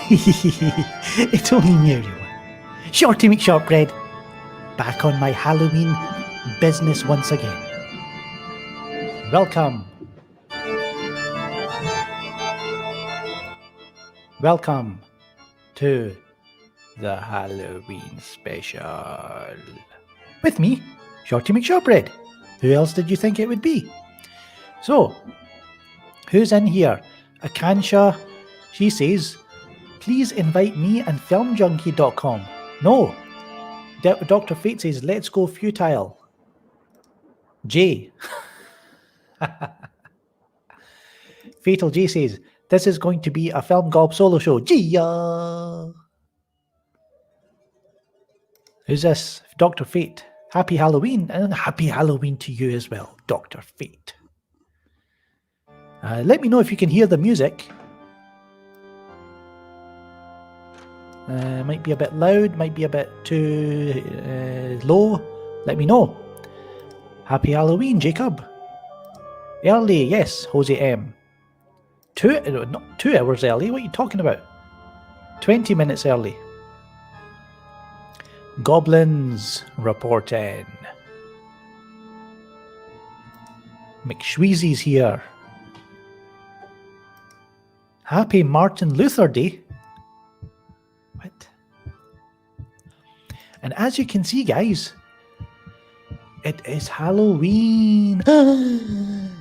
It's only me, everyone. Shorty McShortbread, back on my Halloween business once again. Welcome. Welcome to the Halloween special. With me, Shorty McShortbread. Who else did you think it would be? So, who's in here? Akansha, she says, please invite me and filmjunkie.com. No. Dr. Fate says, let's go futile. J. Fatal J says, this is going to be a Film Gob solo show. Gia. Who's this? Dr. Fate. Happy Halloween, and happy Halloween to you as well, Dr. Fate. Let me know if you can hear the music. Might be a bit loud, might be a bit too low. Let me know. Happy Halloween, Jacob. Early, yes, Jose M. Not 2 hours early, what are you talking about? 20 minutes early. Goblins reporting. McShweezy's here. Happy Martin Luther Day. What? And as you can see, guys, it is Halloween. And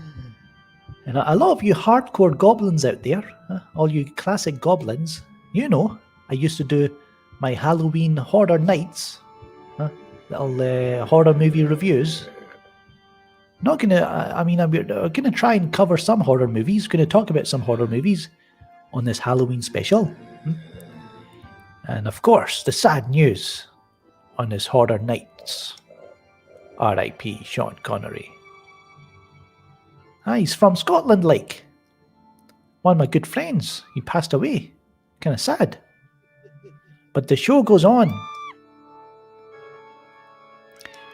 a lot of you hardcore goblins out there, all you classic goblins, you know, I used to do my Halloween horror nights, little horror movie reviews. Not gonna, I'm gonna try and cover some horror movies, gonna talk about some horror movies on this Halloween special. And of course, the sad news on this horror nights. R.I.P. Sean Connery. He's from Scotland, like. One of my good friends. He passed away. Kind of sad. But the show goes on.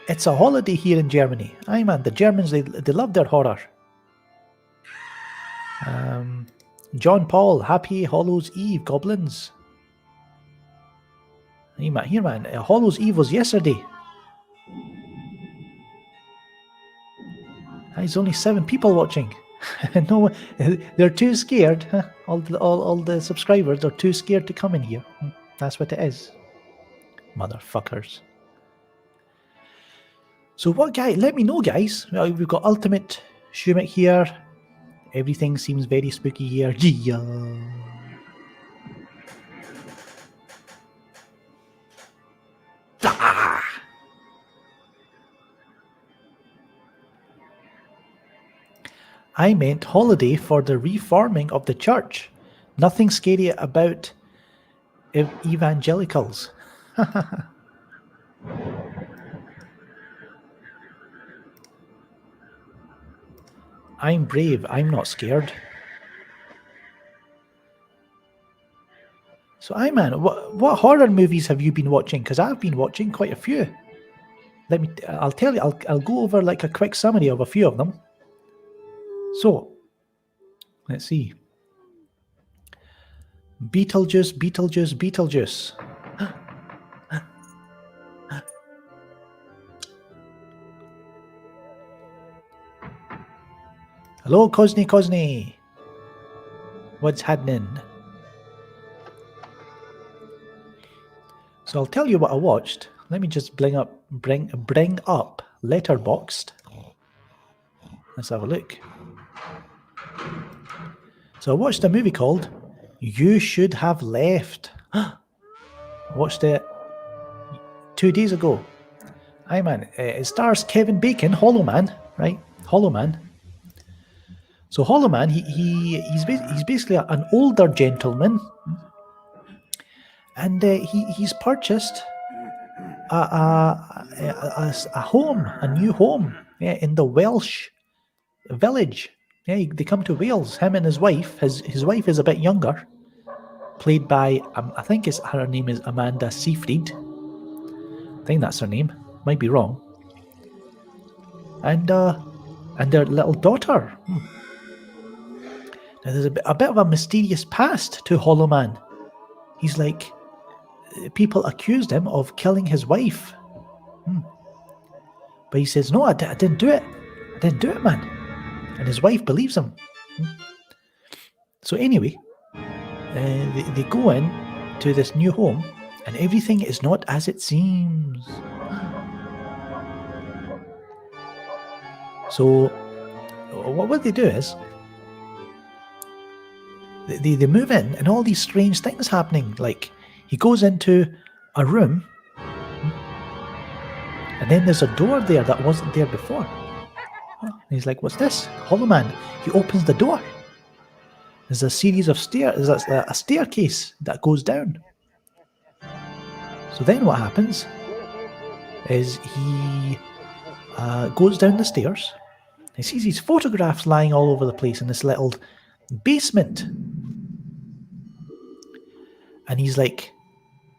It's a holiday here in Germany. Aye, man, the Germans, they love their horror. John Paul, happy Hallows Eve, goblins. Hey, man, here, man, Hallows Eve was yesterday. There's only 7 people watching. No, they're too scared. Huh? All the subscribers are too scared to come in here. That's what it is. Motherfuckers. So what, guy? Let me know, guys. We've got Ultimate Shumik here. Everything seems very spooky here. Yeah. Ah! I meant holiday for the reforming of the church. Nothing scary about evangelicals. I'm brave. I'm not scared. So, man, what horror movies have you been watching? Because I've been watching quite a few. I'll tell you. I'll go over like a quick summary of a few of them. So, let's see. Beetlejuice, Beetlejuice, Beetlejuice. Hello, Cosney. What's happening? So I'll tell you what I watched. Let me just bring up Letterboxd. Let's have a look. So I watched a movie called You Should Have Left. I watched it 2 days ago. Aye, man. It stars Kevin Bacon, Hollow Man, right? Hollow Man. So Hollow Man, he's basically an older gentleman, and he's purchased a home, a new home, in the Welsh village. Yeah, they come to Wales. Him and his wife. His wife is a bit younger, played by I think her name is Amanda Seyfried. I think that's her name. Might be wrong. And their little daughter. Now, there's a bit of a mysterious past to Hollow Man. he's like, people accused him of killing his wife. But he says, no, I didn't do it. I didn't do it, man. And his wife believes him. So anyway, they go in to this new home, and everything is not as it seems. So what they do is, they move in, and all these strange things happening. Like, he goes into a room, and then there's a door there that wasn't there before. And he's like, what's this? Hollow Man. He opens the door. There's a series of stairs. There's a staircase that goes down. So then what happens is he goes down the stairs. He sees these photographs lying all over the place in this little basement. And he's like,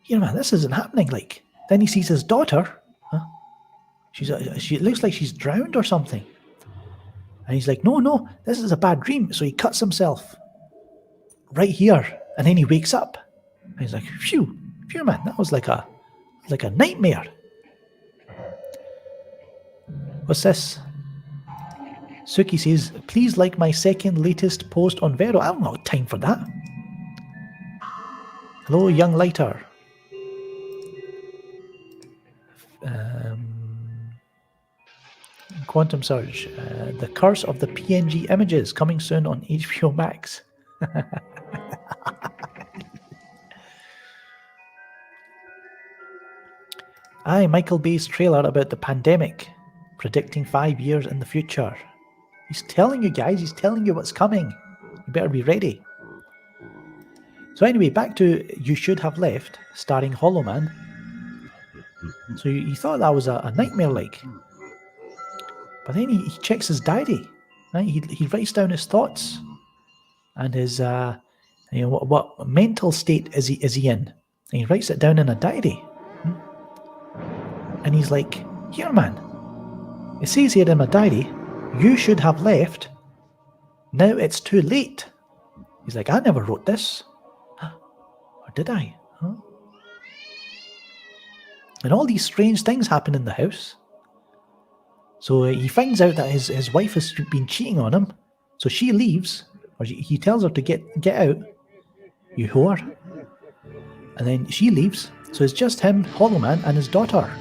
here, man, this isn't happening. Like, then he sees his daughter. She looks like she's drowned or something. And he's like, no, this is a bad dream. So he cuts himself right here, and then he wakes up. And he's like, phew, man, that was like a nightmare. What's this? Suki says, please like my second latest post on Vero. I don't have time for that. Hello, young lighter. Quantum Surge. The Curse of the PNG Images, coming soon on HBO Max. Aye, Michael Bay's trailer about the pandemic, predicting 5 years in the future. He's telling you guys, he's telling you what's coming. You better be ready. So anyway, back to You Should Have Left, starring Hollow Man. So he thought that was a nightmare like. But then he checks his diary. Right? He writes down his thoughts and his what mental state is he in. And he writes it down in a diary. And he's like, here, man, it says here in my diary, you should have left. Now it's too late. He's like, I never wrote this. Or did I? Huh? And all these strange things happen in the house. So he finds out that his wife has been cheating on him. So she leaves, or he tells her to get out, you whore. And then she leaves. So it's just him, Hollow Man, and his daughter.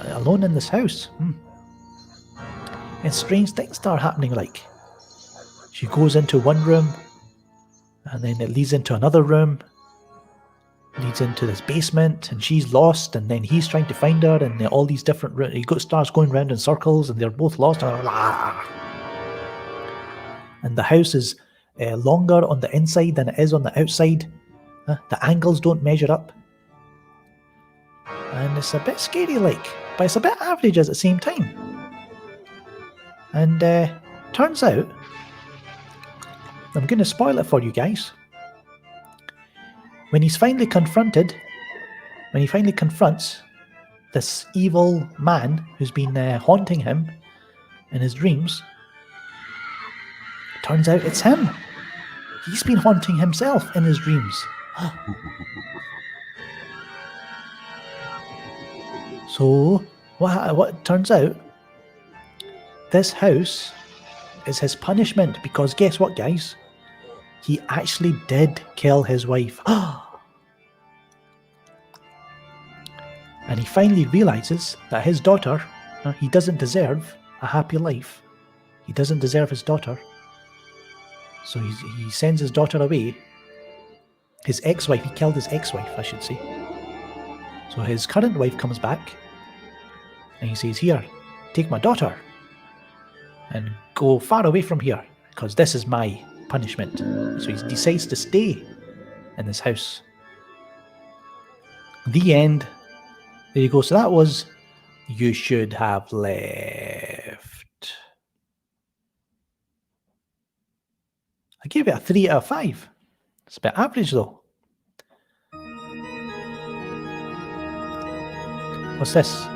Alone in this house. And strange things start happening, like she goes into one room, and then it leads into another room, leads into this basement, and she's lost, and then he's trying to find her, and all these different rooms. He starts going round in circles, and they're both lost. And the house is longer on the inside than it is on the outside. The angles don't measure up. And it's a bit scary, like, but it's a bit average at the same time. And turns out, I'm going to spoil it for you guys. When he finally confronts this evil man who's been haunting him in his dreams, turns out it's him. He's been haunting himself in his dreams. So, what turns out, this house is his punishment, because guess what, guys? He actually did kill his wife. And he finally realizes that his daughter, he doesn't deserve a happy life. He doesn't deserve his daughter. So he sends his daughter away. His ex-wife, he killed his ex-wife, I should say. So his current wife comes back, and he says, here, take my daughter and go far away from here, because this is my punishment. So he decides to stay in this house. The end. There you go. So that was You Should Have Left. I gave it a 3 out of 5. It's a bit average though. What's this?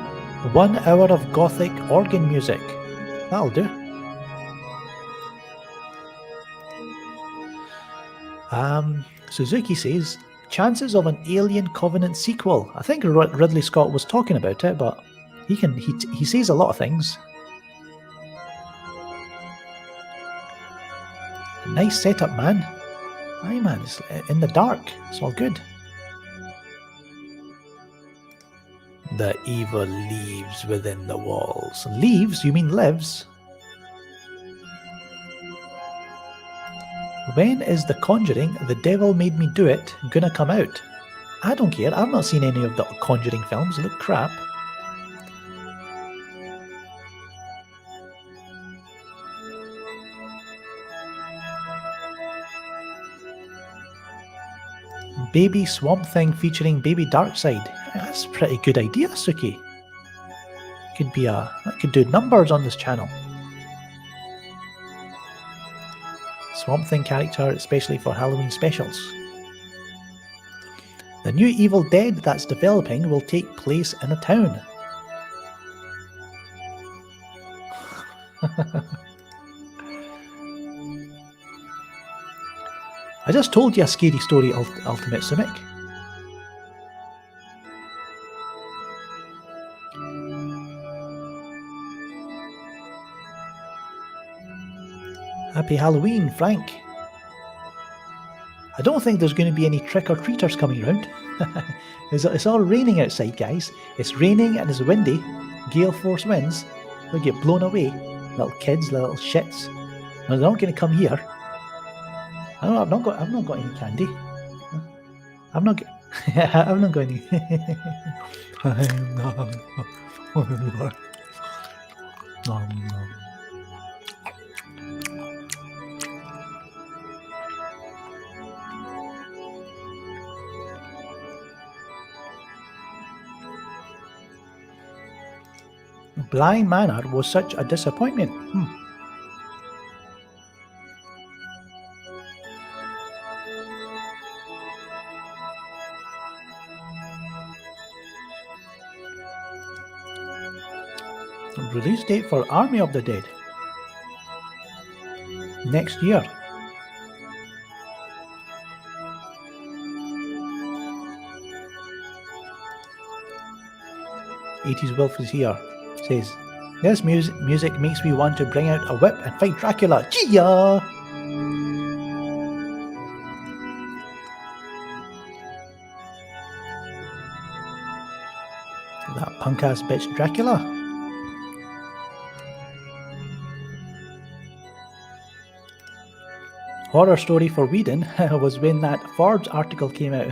1 hour of gothic organ music. That'll do. Suzuki says, chances of an Alien Covenant sequel. I think Ridley Scott was talking about it, but he says a lot of things. Nice setup, man. Aye, man, it's in the dark. It's all good. The evil lives within the walls. Leaves? You mean lives? When is The Conjuring, The Devil Made Me Do It, gonna come out? I don't care. I've not seen any of the Conjuring films. They look crap. Baby Swamp Thing featuring Baby Darkseid. That's a pretty good idea, Suki. That could do numbers on this channel. Swamp Thing character, especially for Halloween specials. The new Evil Dead that's developing will take place in a town. I just told you a scary story, Ultimate Simic. Happy Halloween, Frank. I don't think there's going to be any trick-or-treaters coming around. It's all raining outside, guys. It's raining and it's windy. Gale force winds. They'll get blown away. Little kids, little shits. No, they're not going to come here. I've not got any candy. I've not got any. Bly Manor was such a disappointment. Release date for Army of the Dead. Next year. '80s Wolf is here. Says, this music makes me want to bring out a whip and fight Dracula. Gia! That punk ass bitch Dracula. Horror story for Whedon was when that Forbes article came out.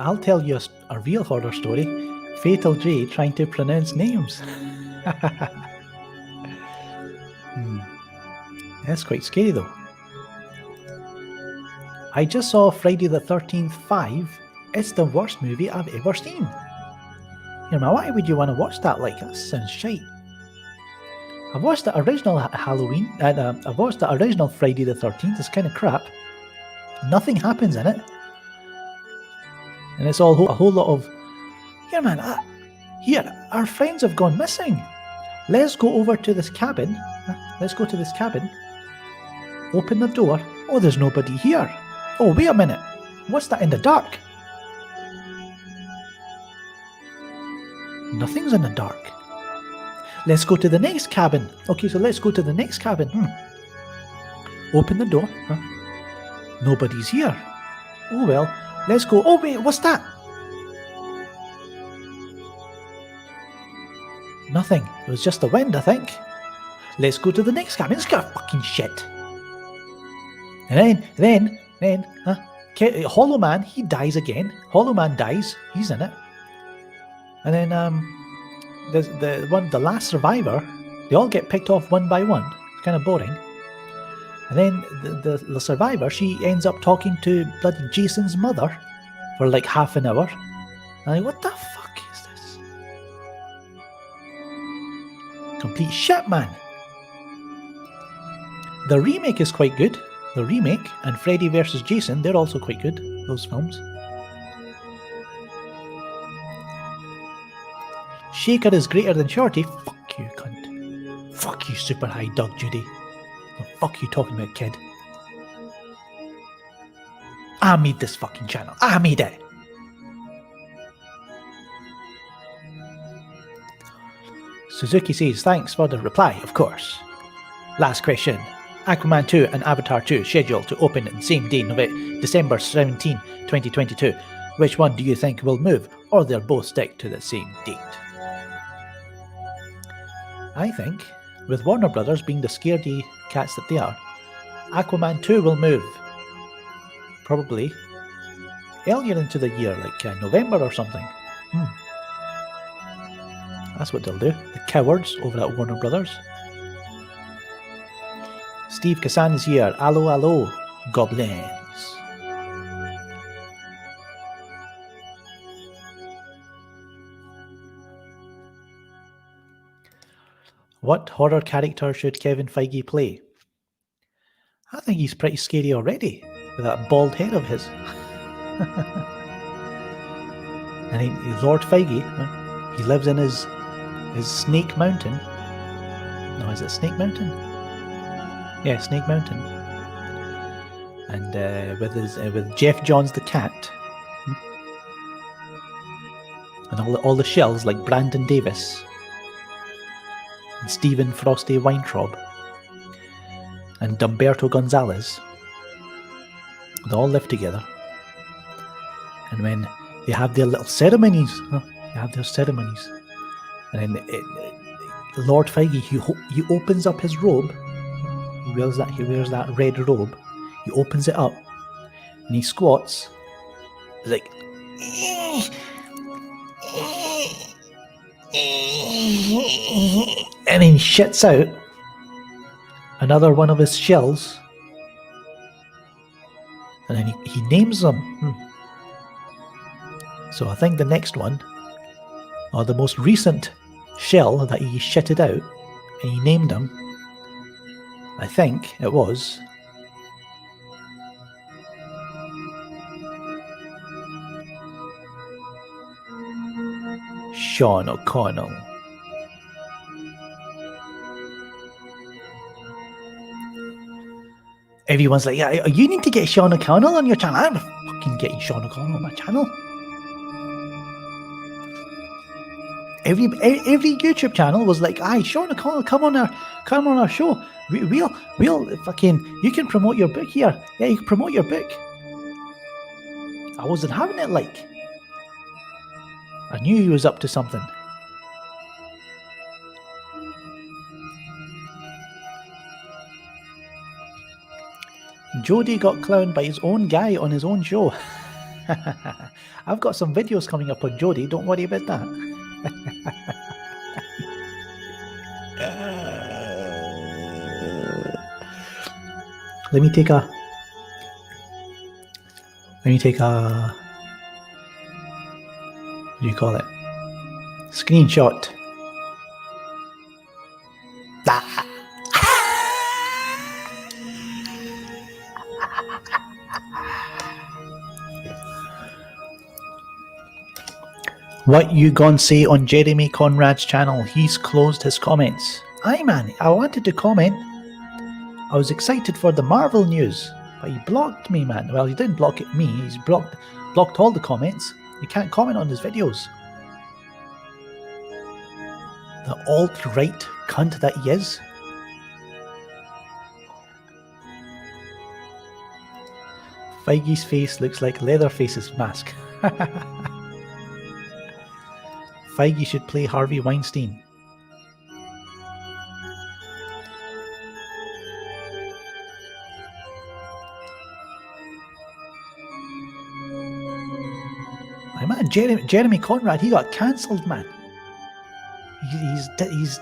I'll tell you a real horror story. Fatal J trying to pronounce names. That's quite scary though. I just saw Friday the 13th 5. It's the worst movie I've ever seen. You know, why would you want to watch that? Like, that sounds shite. I've watched the original Halloween, and I've watched the original Friday the 13th. It's kind of crap. Nothing happens in it. And it's all a whole lot of, here man, here, our friends have gone missing. Let's go over to this cabin. Let's go to this cabin. Open the door. Oh, there's nobody here. Oh, wait a minute. What's that in the dark? Nothing's in the dark. Let's go to the next cabin. Okay, so let's go to the next cabin. Open the door. Nobody's here. Oh, well. Let's go. Oh, wait, what's that? Nothing. It was just the wind, I think. Let's go to the next cabin. It's got fucking shit. And then, Hollow Man, he dies again. Hollow Man dies. He's in it. And then, the last survivor, they all get picked off one by one. It's kind of boring. And then the survivor, she ends up talking to bloody Jason's mother for like half an hour. And I'm like, what the fuck is this? Complete shit, man. The remake is quite good. the remake, and Freddy vs. Jason, they're also quite good, those films. Shaker is greater than Shorty. Fuck you, cunt. Fuck you, super high dog Judy. The fuck you talking about, kid? I made this fucking channel. I made it. Suzuki says, thanks for the reply, of course. Last question. Aquaman 2 and Avatar 2 scheduled to open on the same day, December 17, 2022. Which one do you think will move, or they'll both stick to the same date? I think, with Warner Brothers being the scaredy cats that they are, Aquaman 2 will move. Probably earlier into the year, like November or something. That's what they'll do. The cowards over at Warner Brothers. Steve Kassan is here. Allo, allo, goblins. What horror character should Kevin Feige play? I think he's pretty scary already, with that bald head of his. And he's Lord Feige. He lives in his Snake Mountain. No, is it Snake Mountain? Yeah, Snake Mountain. And with Jeff Johns the cat, and all the shells like Brandon Davis and Stephen Frosty Weintraub and Dumberto Gonzalez. They all live together, and when they have their little ceremonies, and then Lord Feige, he opens up his robe. He wears that red robe. He opens it up, and he squats, like, and then he shits out another one of his shells, and then he names them. So I think the next one, or the most recent shell that he shitted out, and he named them, I think it was Sean O'Connell. Everyone's like, yeah, you need to get Sean O'Connell on your channel. I'm fucking getting Sean O'Connell on my channel. Every YouTube channel was like, aye, Sean O'Connell, come on our show. We'll fucking, you can promote your book here. Yeah, you can promote your book. I wasn't having it, like. I knew he was up to something. Jody got clowned by his own guy on his own show. I've got some videos coming up on Jody, don't worry about that. Let me take a what do you call it? Screenshot. What you gon' say on Jeremy Conrad's channel? He's closed his comments. Aye man, I wanted to comment. I was excited for the Marvel news, but he blocked me, man. Well, he didn't block me, he's blocked all the comments. You can't comment on his videos. The alt-right cunt that he is. Feige's face looks like Leatherface's mask. Feige should play Harvey Weinstein. Man, Jeremy Conrad, he got cancelled, man. He's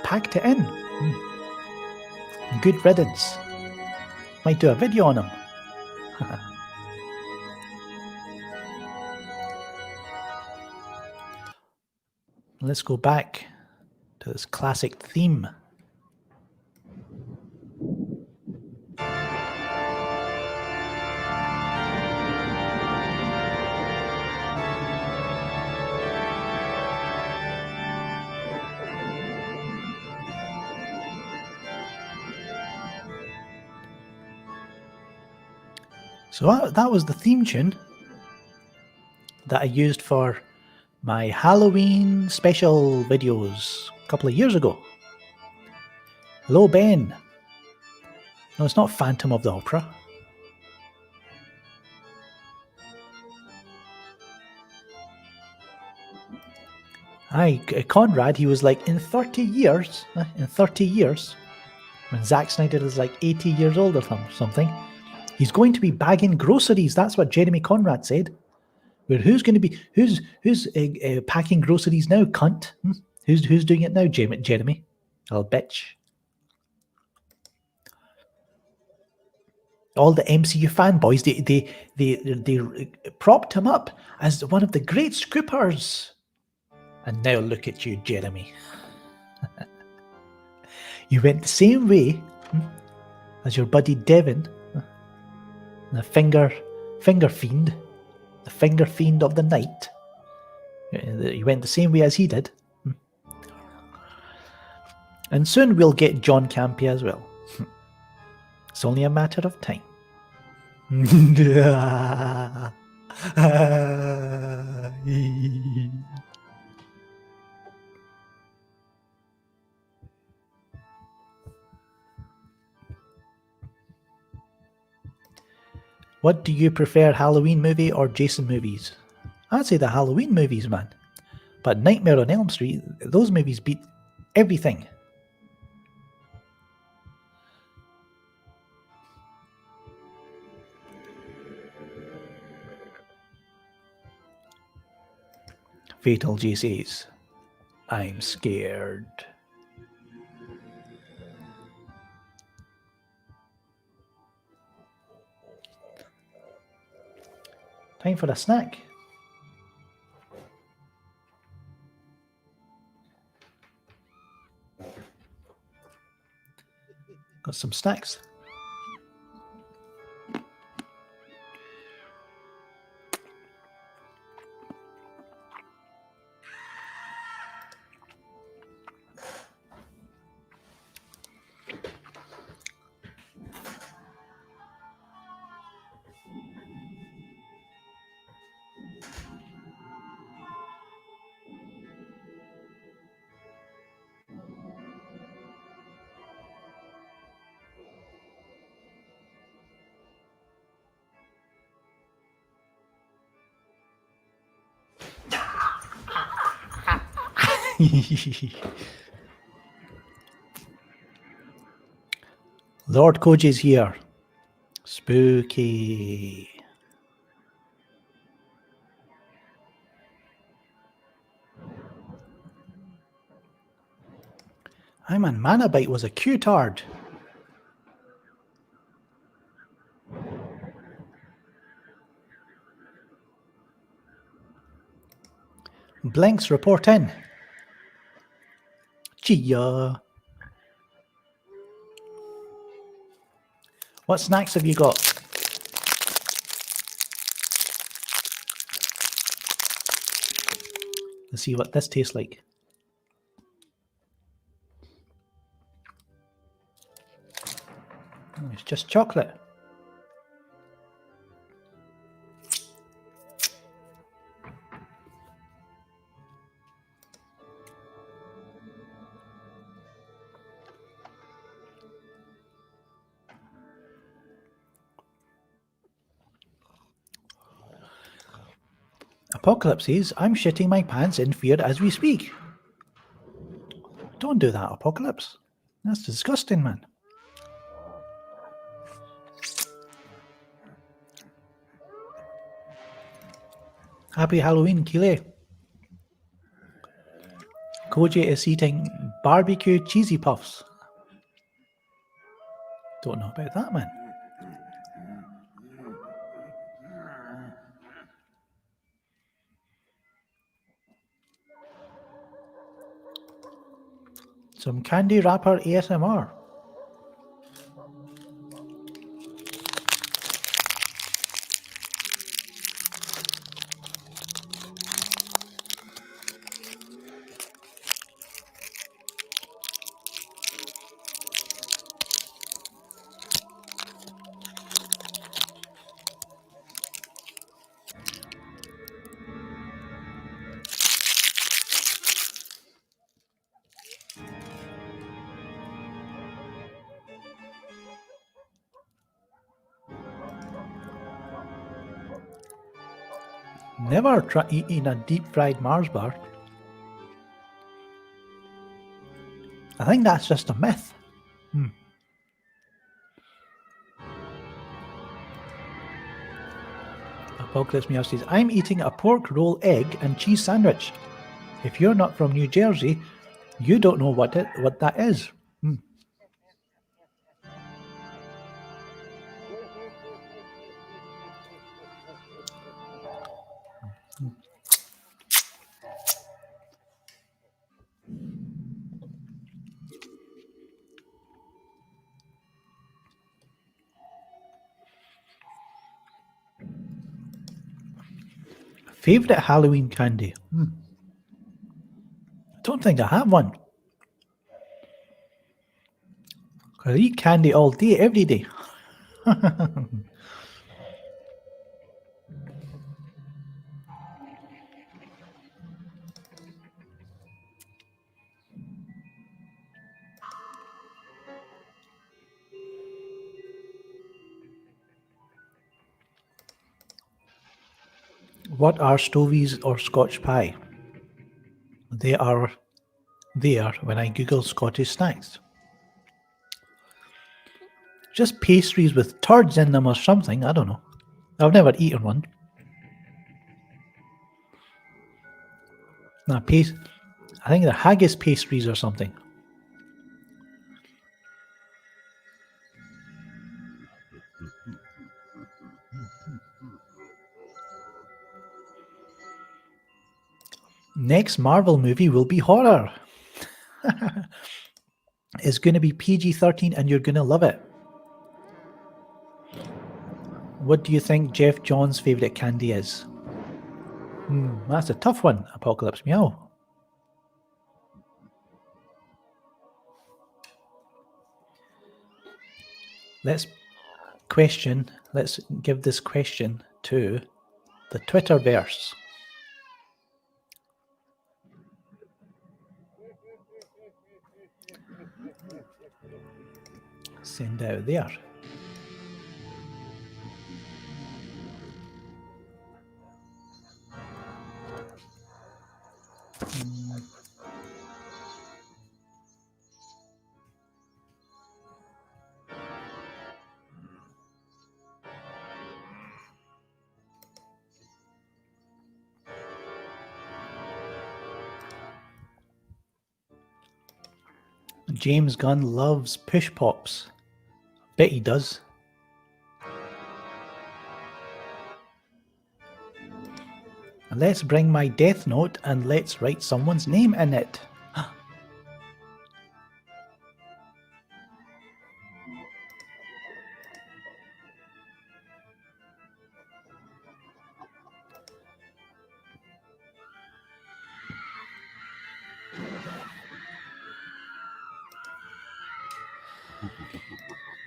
packed it in. Good riddance. Might do a video on him. Let's go back to this classic theme. So that was the theme tune that I used for my Halloween special videos a couple of years ago. Hello, Ben. No, it's not Phantom of the Opera. Aye, Conrad, he was like, in 30 years, when Zack Snyder is like 80 years old or something, he's going to be bagging groceries. That's what Jeremy Conrad said. But who's going to be, who's packing groceries now, cunt? Who's doing it now, Jeremy? Oh, bitch. All the MCU fanboys, they propped him up as one of the great scoopers. And now look at you, Jeremy. You went the same way as your buddy Devin, the finger fiend, the finger fiend of the night. You went the same way as he did. And soon we'll get John Campea as well. It's only a matter of time. What do you prefer, Halloween movie or Jason movies? I'd say the Halloween movies, man. But Nightmare on Elm Street, those movies beat everything. Fatal J says, I'm scared. Time for a snack. Got some snacks. Lord Koji's here. Spooky. Aye man, Manabite was a Q-tard. Blinks, report in. Gia. What snacks have you got? Let's see what this tastes like. Oh, it's just chocolate. Apocalypse says, I'm shitting my pants in fear as we speak. Don't do that, Apocalypse. That's disgusting, man. Happy Halloween, Kile. Koji is eating barbecue cheesy puffs. Don't know about that, man. Some candy wrapper ASMR. Never eaten a deep fried Mars bar. I think that's just a myth. Apocalypse Meow says, I'm eating a pork roll, egg, and cheese sandwich. If you're not from New Jersey, you don't know what that is. Favorite Halloween candy? I don't think I have one. I eat candy all day, every day. What are stovies or Scotch pie? They are there when I Google Scottish snacks. Just pastries with turds in them or something, I don't know. I've never eaten one. No, I think they're haggis pastries or something. Next Marvel movie will be horror. It's going to be PG-13 and you're going to love it. What do you think Jeff John's favourite candy is? That's a tough one, Apocalypse Meow. Let's give this question to the Twitterverse. Send out there. James Gunn loves push pops. Bet he does. Let's bring my death note and let's write someone's name in it.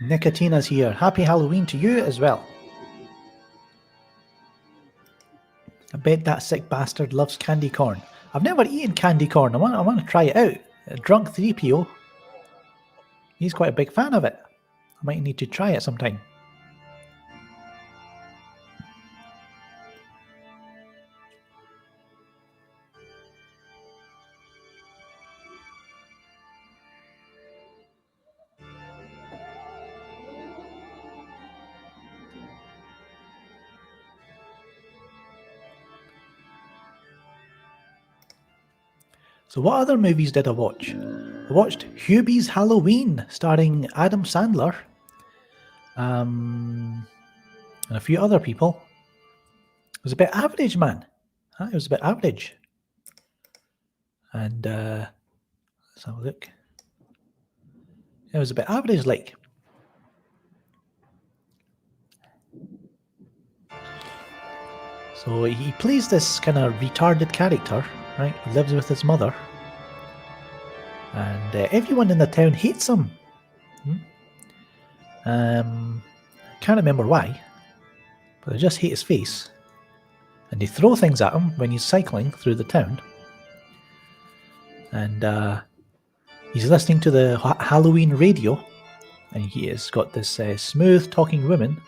Nicotina's here. Happy Halloween to you as well. I bet that sick bastard loves candy corn. I've never eaten candy corn. I want to try it out. Drunk 3PO. He's quite a big fan of it. I might need to try it sometime. So what other movies did I watch? I watched Hubie's Halloween, starring Adam Sandler, and a few other people. It was a bit average, man. It was a bit average. And let's have a look. It was a bit average, like. So he plays this kind of retarded character, right? He lives with his mother. And everyone in the town hates him. Can't remember why, but they just hate his face. And they throw things at him when he's cycling through the town. And he's listening to the Halloween radio. And he has got this smooth talking woman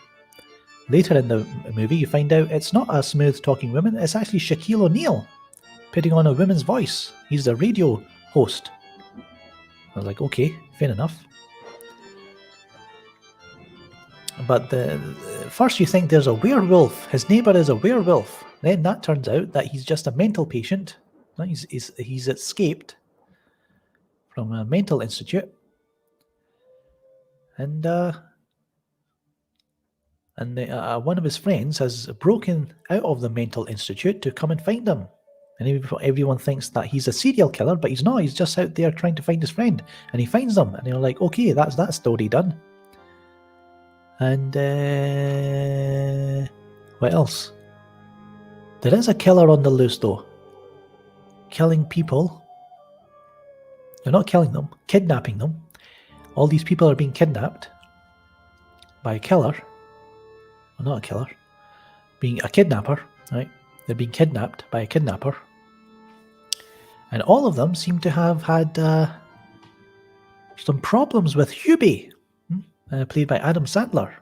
Later in the movie, you find out it's not a smooth-talking woman. It's actually Shaquille O'Neal putting on a woman's voice. He's the radio host. I was like, okay, fair enough. But first you think there's a werewolf. His neighbour is a werewolf. Then that turns out that he's just a mental patient. He's escaped from a mental institute. And one of his friends has broken out of the mental institute to come and find him. And everyone thinks that he's a serial killer, but he's not. He's just out there trying to find his friend. And he finds them. And they're like, okay, that's that story done. And what else? There is a killer on the loose, though. Killing people. They're not killing them, kidnapping them. All these people are being kidnapped by a killer. Well, not a killer. Being a kidnapper, right? They're being kidnapped by a kidnapper. And all of them seem to have had some problems with Hubie, played by Adam Sandler.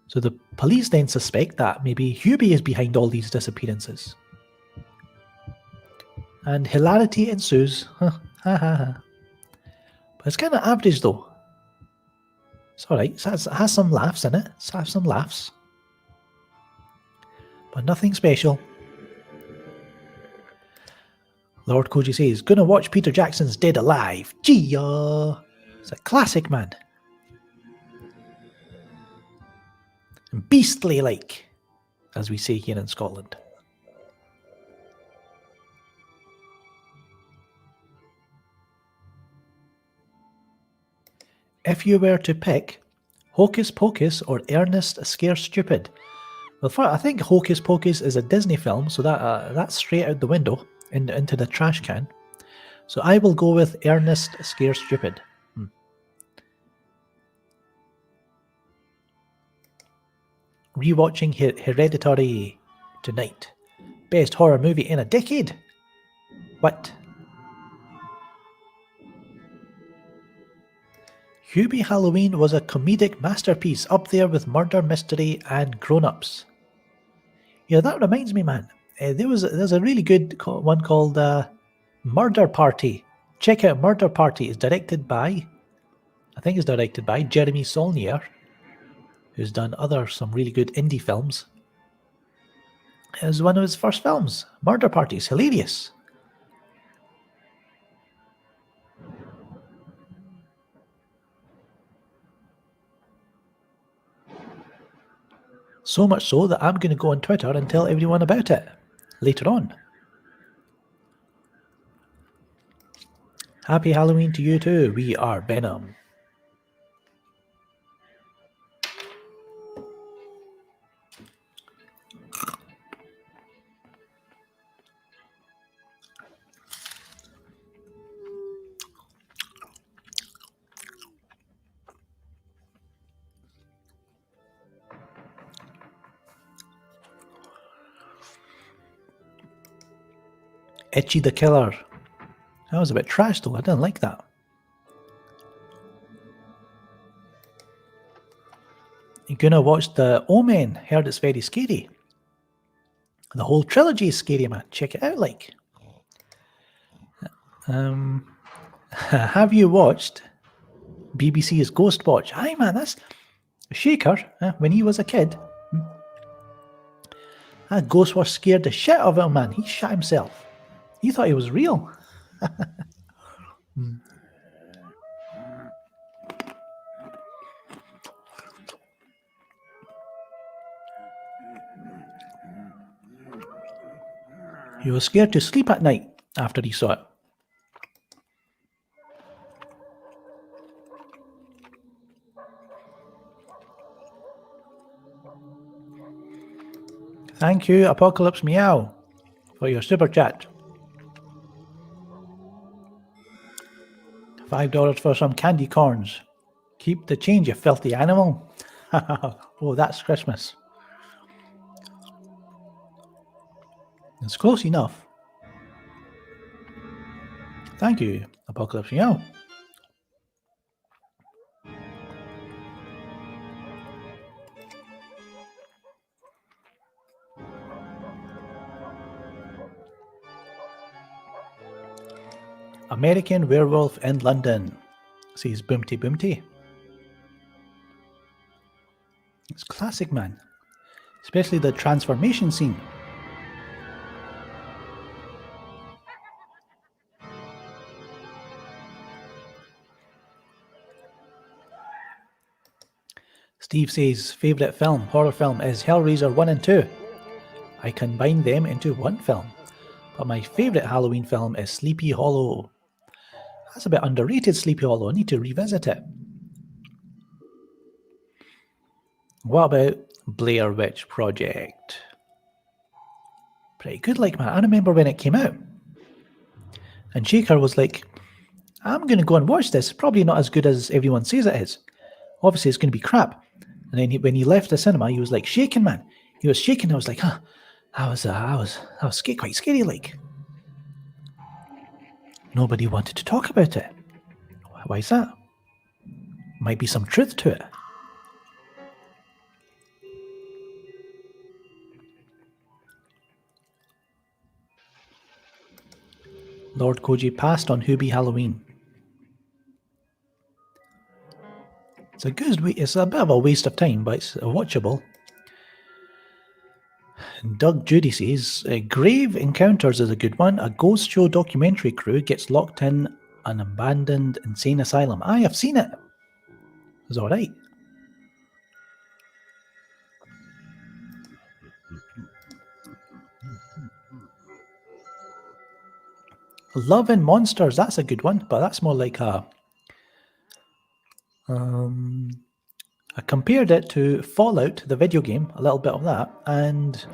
So the police then suspect that maybe Hubie is behind all these disappearances. And hilarity ensues. But it's kind of average though. It's alright. It has some laughs in it. It has some laughs. But nothing special. Lord Koji says, gonna watch Peter Jackson's Dead Alive. Gee, it's a classic, man. And beastly like, as we say here in Scotland. If you were to pick Hocus Pocus or Ernest Scare Stupid, well, I think Hocus Pocus is a Disney film, so that's straight out the window into the trash can. So I will go with Ernest Scare Stupid. Rewatching Hereditary tonight. Best horror movie in a decade? What? Hubie Halloween was a comedic masterpiece, up there with Murder Mystery and Grown Ups. Yeah, that reminds me, man. There's a really good one called Murder Party. Check out Murder Party. It's directed by, I think it's directed by Jeremy Saulnier, who's done some really good indie films. It was one of his first films. Murder Party is hilarious. So much so that I'm going to go on Twitter and tell everyone about it later on. Happy Halloween to you too. We are Venom. Itchy the Killer. That was a bit trash though. I didn't like that. You're gonna watch the Omen. Heard it's very scary. The whole trilogy is scary, man. Check it out, like. Have you watched BBC's Ghost Watch? Aye, man, that's Shaker. When he was a kid, that ghost was scared the shit out of him, man. He shot himself. He thought he was real. He was scared to sleep at night after he saw it. Thank you, Apocalypse Meow, for your super chat. $5 for some candy corns. Keep the change, you filthy animal. Oh, that's Christmas. It's close enough. Thank you, Apocalypse Meow. American Werewolf in London, says Boomty Boomty. It's classic, man. Especially the transformation scene. Steve says favourite film, horror film, is Hellraiser 1 and 2. I combined them into one film. But my favourite Halloween film is Sleepy Hollow. That's a bit underrated, Sleepy Hollow. I need to revisit it. What about Blair Witch Project? Pretty good, like, man. I remember when it came out. And Shaker was like, I'm going to go and watch this. Probably not as good as everyone says it is. Obviously, it's going to be crap. And then when he left the cinema, he was like shaking, man. He was shaking. I was like, huh. I was quite scary, like. Nobody wanted to talk about it. Why is that? Might be some truth to it. Lord Koji passed on Hubie Halloween. It's a bit of a waste of time, but it's watchable. Doug Judy says, Grave Encounters is a good one. A ghost show documentary crew gets locked in an abandoned insane asylum. I have seen it. It was alright. Love and Monsters, that's a good one, but that's more like a... I compared it to Fallout, the video game, a little bit of that, and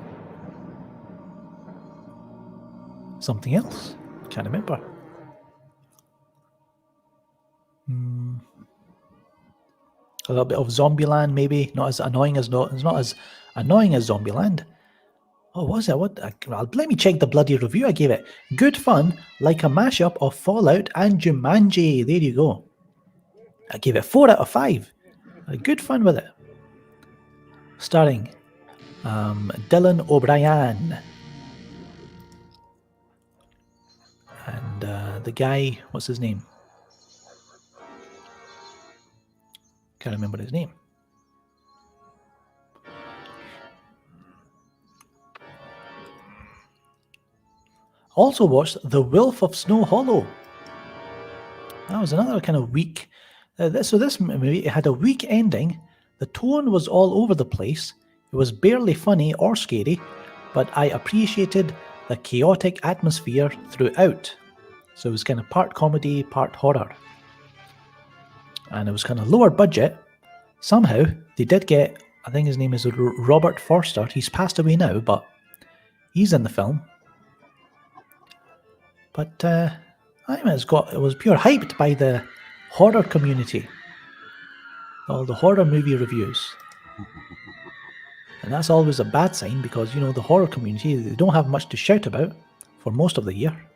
something else. Can't remember. A little bit of Zombieland, maybe. Not as annoying as it's not as annoying as Zombieland. Oh, was it? Let me check the bloody review I gave it. Good fun, like a mashup of Fallout and Jumanji. There you go. I gave it 4 out of 5. Good fun with it. Starring Dylan O'Brien. And the guy, what's his name? Can't remember his name. Also watched The Wolf of Snow Hollow. That was another kind of weak... So this movie, it had a weak ending. The tone was all over the place. It was barely funny or scary, but I appreciated the chaotic atmosphere throughout. So it was kind of part comedy, part horror. And it was kind of lower budget. Somehow, they did get, I think his name is Robert Forster. He's passed away now, but he's in the film. But it was pure hyped by the horror community. All the horror movie reviews. And that's always a bad sign because, you know, the horror community, they don't have much to shout about for most of the year.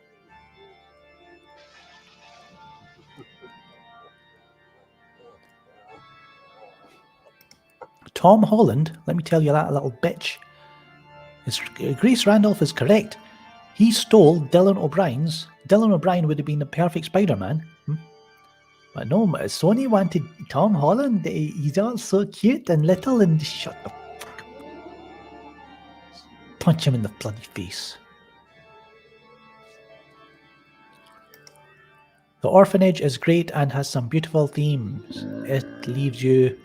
Tom Holland, let me tell you that little bitch. Grace Randolph is correct. He stole Dylan O'Brien's. Dylan O'Brien would have been the perfect Spider-Man. But no, Sony wanted Tom Holland. He's all so cute and little and shut the fuck up. Punch him in the bloody face. The Orphanage is great and has some beautiful themes. It leaves you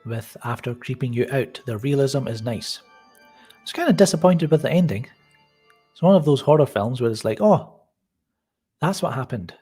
with after creeping you out. The realism is nice. I was kind of disappointed with the ending. It's one of those horror films where it's like, oh, that's what happened.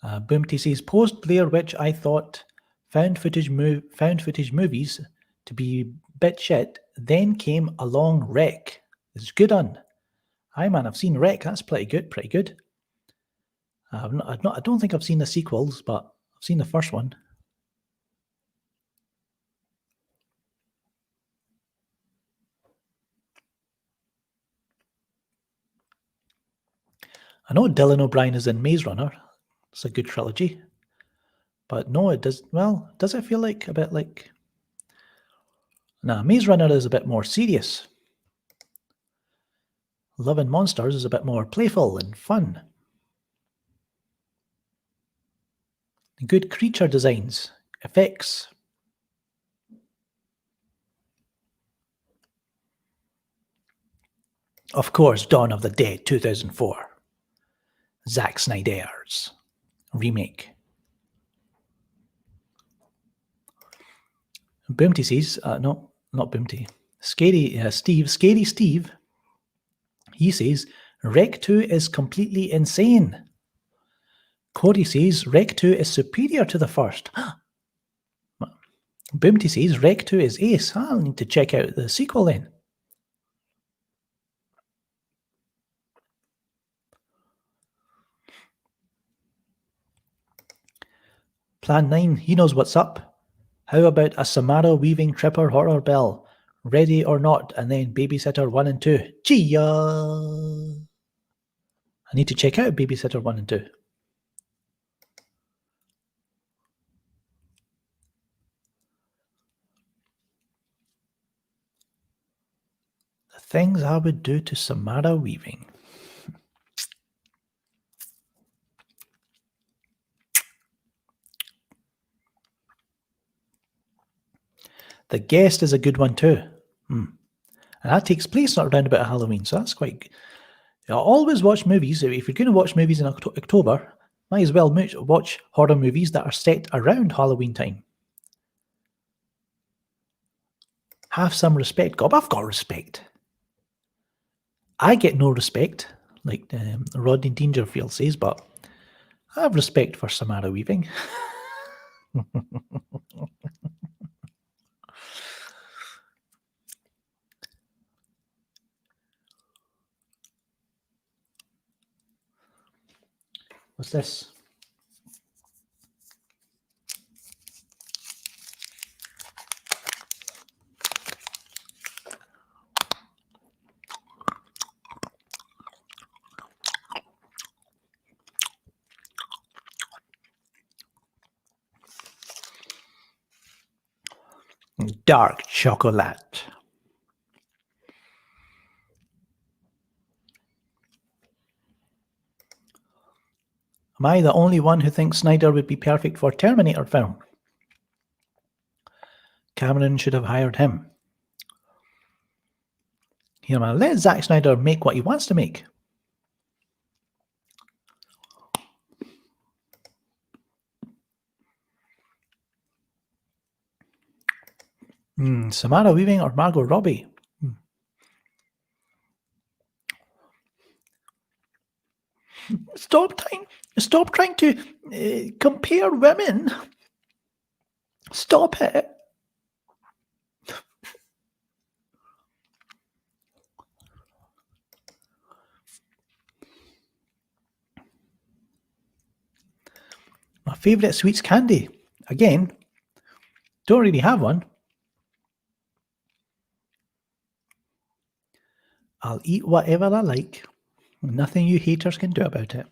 Boomty says, post Blair Witch, I thought found footage movies to be bit shit. Then came along Wreck. It's good on. Aye, man, I've seen Wreck. That's pretty good. I don't think I've seen the sequels, but I've seen the first one. I know Dylan O'Brien is in Maze Runner. It's a good trilogy. But no, it does... Well, does it feel like a bit like... Nah, Maze Runner is a bit more serious. Love and Monsters is a bit more playful and fun. Good creature designs, effects. Of course, Dawn of the Dead 2004. Zack Snyder's remake. Boomty says, no, not Boomty. Scary Steve. He says, Rec 2 is completely insane. Cody says, Rec 2 is superior to the first. Boomty says, Rec 2 is ace. I'll need to check out the sequel then. Plan 9, he knows what's up. How about a Samara weaving tripper horror bell? Ready or not, and then Babysitter 1 and 2. Gia! I need to check out Babysitter 1 and 2. The things I would do to Samara weaving. The Guest is a good one too. And that takes place around about Halloween, so that's quite good. I always watch movies. If you're going to watch movies in October, might as well watch horror movies that are set around Halloween time. Have some respect. God, I've got respect. I get no respect, like Rodney Dangerfield says, but I have respect for Samara Weaving. What's this? Dark chocolate. Am I the only one who thinks Snyder would be perfect for Terminator film? Cameron should have hired him. Here, man, let Zack Snyder make what he wants to make. Samara Weaving or Margot Robbie? Stop trying to compare women. Stop it. My favourite sweets candy. Again, don't really have one. I'll eat whatever I like. Nothing you haters can do about it.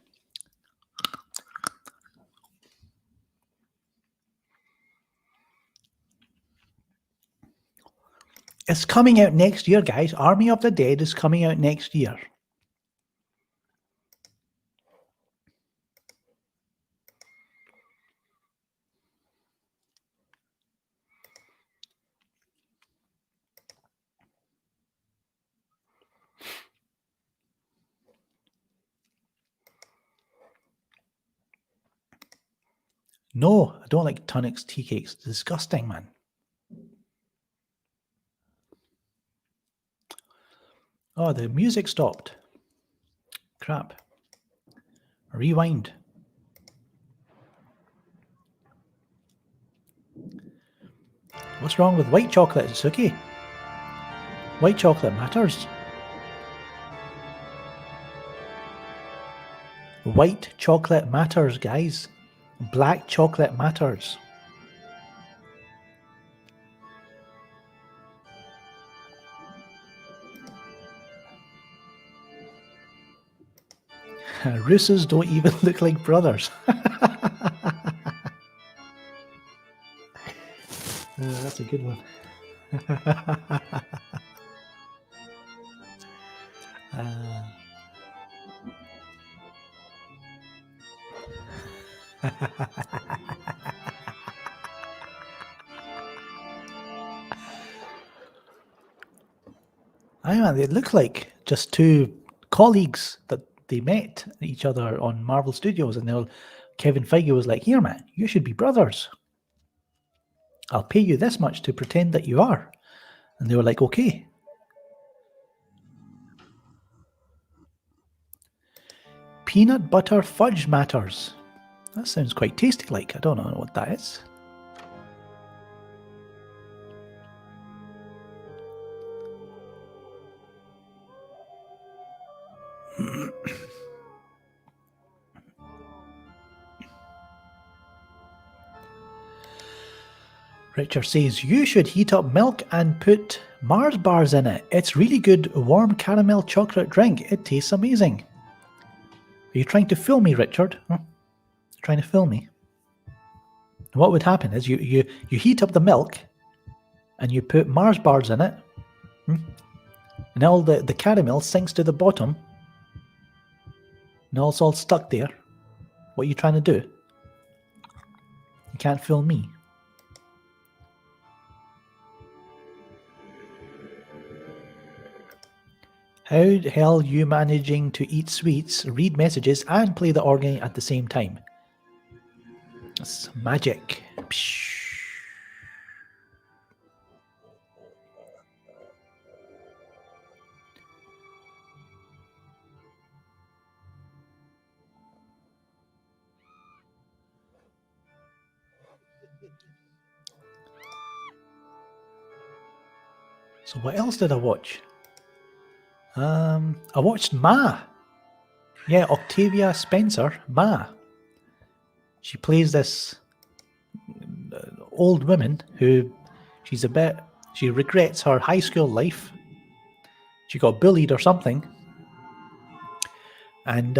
It's coming out next year, guys. Army of the Dead is coming out next year. No, I don't like Tunnocks tea cakes. Disgusting, man. Oh, the music stopped. Crap. Rewind. What's wrong with white chocolate, Suki? White chocolate matters. White chocolate matters, guys. Black chocolate matters. Russos don't even look like brothers. That's a good one. I mean, they look like just two colleagues that they met each other on Marvel Studios, and Kevin Feige was like, "Here, man, you should be brothers. I'll pay you this much to pretend that you are." And they were like, "Okay." Peanut butter fudge matters. That sounds quite tasty like. I don't know what that is. Richard says, you should heat up milk and put Mars bars in it. It's really good warm caramel chocolate drink. It tastes amazing. Are you trying to fool me, Richard? Huh? Trying to fool me? What would happen is you heat up the milk and you put Mars bars in it, and all the caramel sinks to the bottom, and it's all stuck there. What are you trying to do? You can't fool me. How the hell you managing to eat sweets, read messages, and play the organ at the same time? It's magic. Psh. So what else did I watch? I watched Ma. Yeah, Octavia Spencer, Ma. She plays this old woman who she regrets her high school life. She got bullied or something. And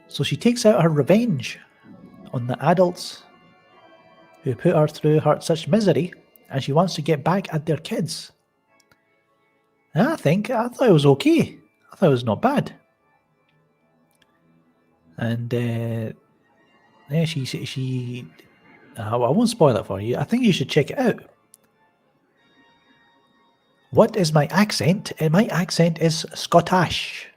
so she takes out her revenge on the adults who put her through such misery, and she wants to get back at their kids. And I thought it was okay. I thought it was not bad. And yeah, she I won't spoil it for you. I think you should check it out. What is my accent? My accent is Scottish.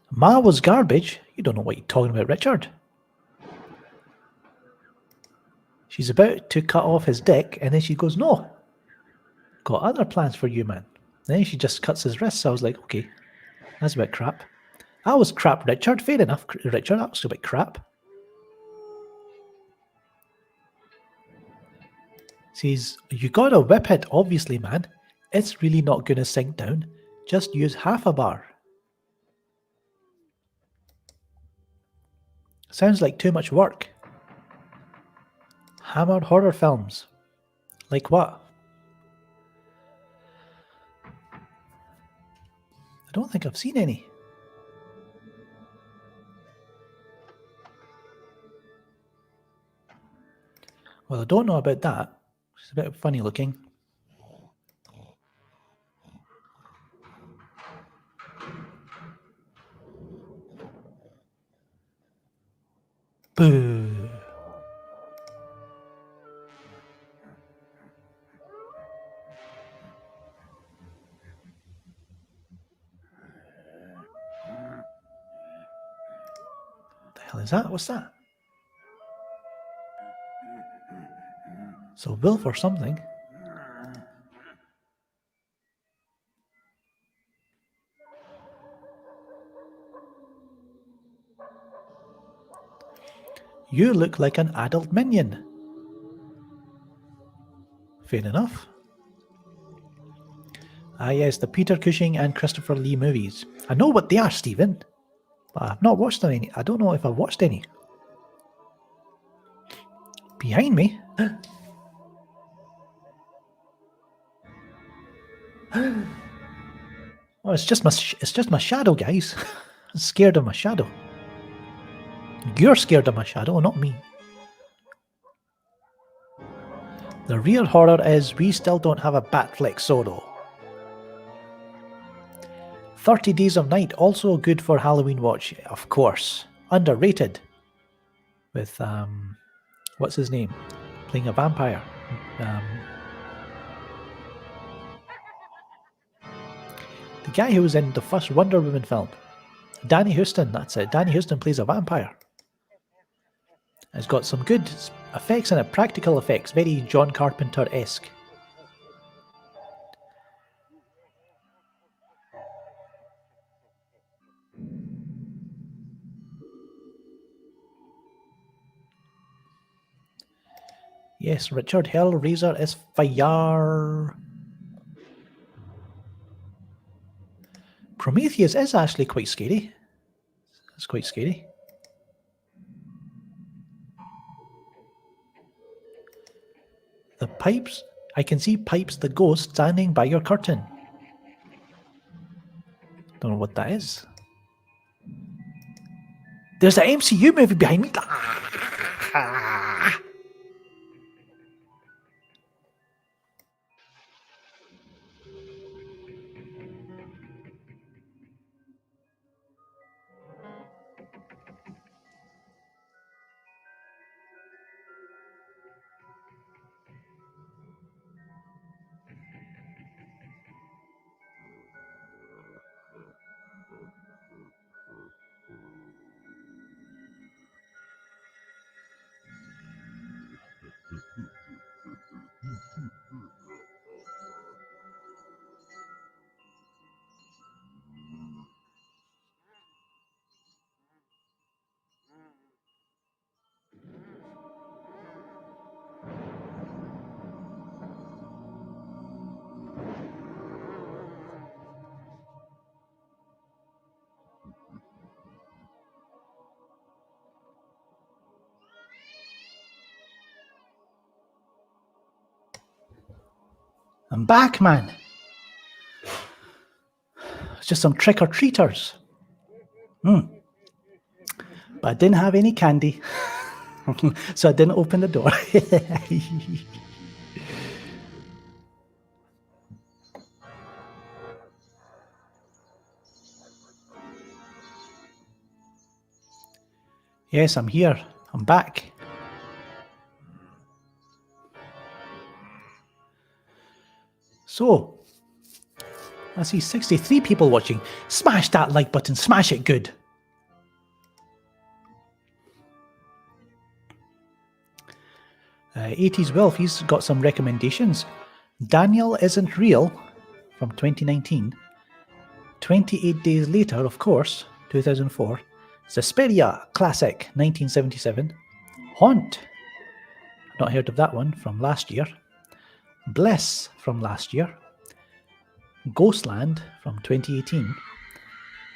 Ma was garbage. You don't know what you're talking about, Richard. She's about to cut off his dick, and then she goes, no. Got other plans for you, man. Then she just cuts his wrists. I was like, okay, that's a bit crap. That was crap, Richard. Fair enough, Richard. That was a bit crap. Says, you gotta whip it, obviously, man. It's really not gonna sink down. Just use half a bar. Sounds like too much work. Hammer horror films. Like what? I don't think I've seen any. Well, I don't know about that. It's a bit funny looking. Boo. What the hell is that? What's that? So Wilf or something. You look like an adult minion. Fair enough. Ah yes, the Peter Cushing and Christopher Lee movies. I know what they are, Stephen. But I've not watched any. I don't know if I've watched any. Behind me? Oh, it's just my shadow, guys. I'm scared of my shadow. You're scared of my shadow, not me. The real horror is we still don't have a Batfleck solo. 30 Days of Night, also good for Halloween watch, of course. Underrated. With, what's his name? Playing a vampire. The guy who was in the first Wonder Woman film. Danny Huston, that's it. Danny Huston plays a vampire. It's got some good effects in it, practical effects, very John Carpenter-esque. Yes, Richard Hellraiser is fire. Prometheus is actually quite scary. It's quite scary. The Pipes. I can see Pipes the ghost standing by your curtain. Don't know what that is. There's an MCU movie behind me. I'm back, man. It's just some trick-or-treaters. But I didn't have any candy. So I didn't open the door. Yes, I'm here. I'm back. So, I see 63 people watching. Smash that like button. Smash it good. '80s Wolf, he's got some recommendations. Daniel Isn't Real from 2019. 28 Days Later, of course, 2004. Suspiria, classic, 1977. Haunt, not heard of that one, from last year. Bliss, from last year. Ghostland, from 2018.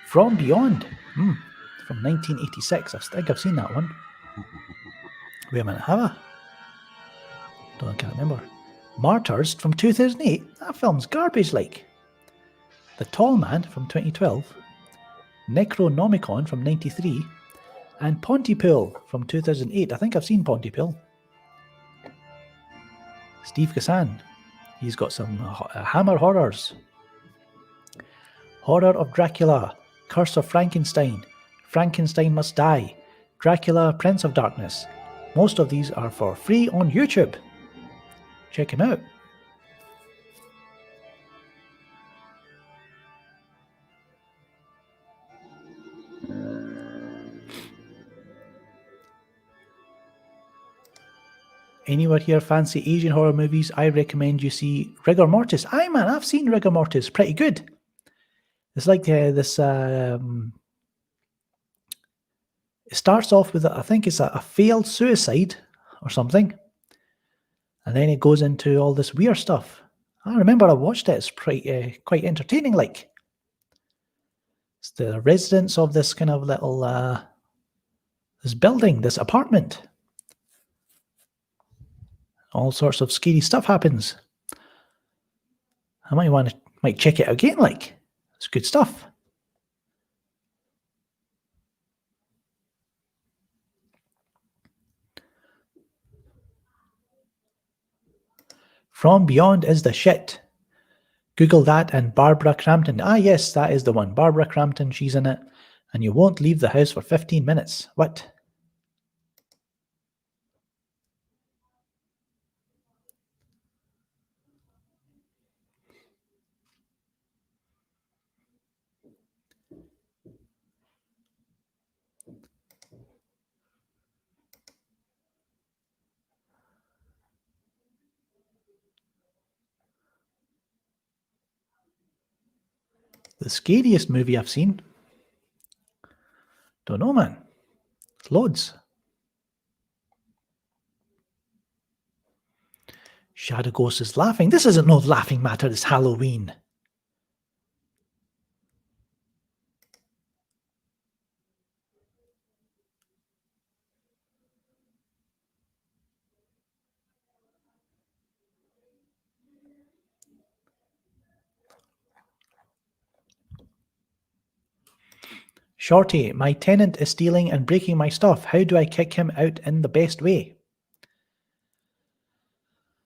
From Beyond, from 1986. I think I've seen that one. Wait a minute, have I? I can't remember. Martyrs, from 2008. That film's garbage like. The Tall Man, from 2012. Necronomicon, from 93. And Pontypool, from 2008. I think I've seen Pontypool. Steve Kassan, he's got some Hammer horrors. Horror of Dracula, Curse of Frankenstein, Frankenstein Must Die, Dracula Prince of Darkness. Most of these are for free on YouTube. Check him out. Anyone here fancy Asian horror movies? I recommend you see Rigor Mortis. Aye, man, I've seen Rigor Mortis. Pretty good. It's like this. It starts off with, I think it's a failed suicide or something. And then it goes into all this weird stuff. I remember I watched it. It's pretty, quite entertaining. Like, it's the residents of this kind of little, this building, this apartment. All sorts of scary stuff happens. I might check it again. Like, It's good stuff. From Beyond is the shit. Google that and Barbara Crampton. Ah, yes, that is the one. Barbara Crampton, she's in it. And you won't leave the house for 15 minutes. What? The scariest movie I've seen? Don't know, man. Loads. Shadow Ghost is laughing. This isn't no laughing matter. It's Halloween. Shorty, my tenant is stealing and breaking my stuff. How do I kick him out in the best way?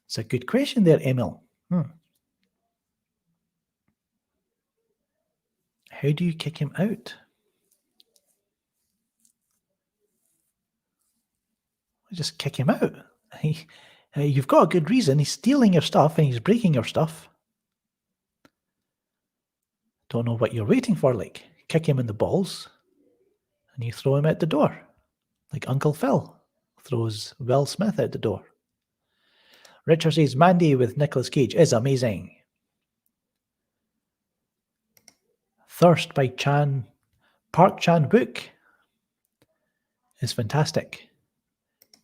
It's a good question there, Emil. How do you kick him out? Just kick him out. You've got a good reason. He's stealing your stuff and he's breaking your stuff. Don't know what you're waiting for. Like, kick him in the balls and you throw him out the door. Like Uncle Phil throws Will Smith out the door. Richard says Mandy with Nicolas Cage is amazing. Thirst by Park Chan-wook is fantastic.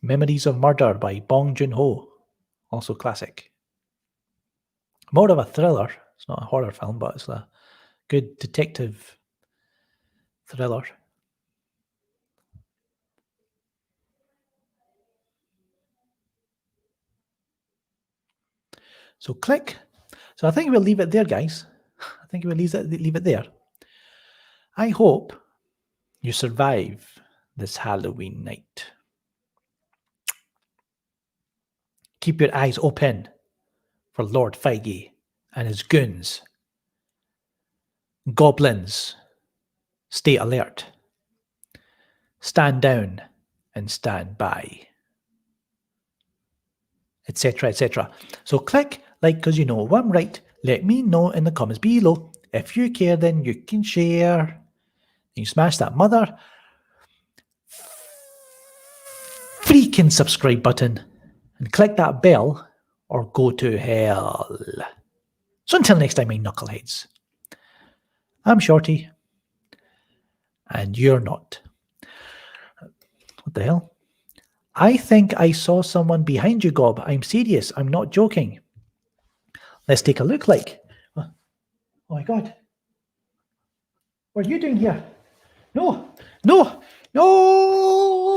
Memories of Murder by Bong Joon-ho, also classic. More of a thriller. It's not a horror film, but it's a good detective thriller. So click. So I think we'll leave it there, guys. I think we'll leave it there. I hope you survive this Halloween night. Keep your eyes open for Lord Feige and his goons. Goblins, stay alert. Stand down and stand by. Etc., etc. So click like because you know what I'm right. Let me know in the comments below. If you care, then you can share. You smash that mother freaking subscribe button and click that bell or go to hell. So until next time, my knuckleheads, I'm Shorty and you're not. What the hell? I think I saw someone behind you, Gob. I'm serious. I'm not joking. Let's take a look. Like, oh my God. What are you doing here? No, no, no.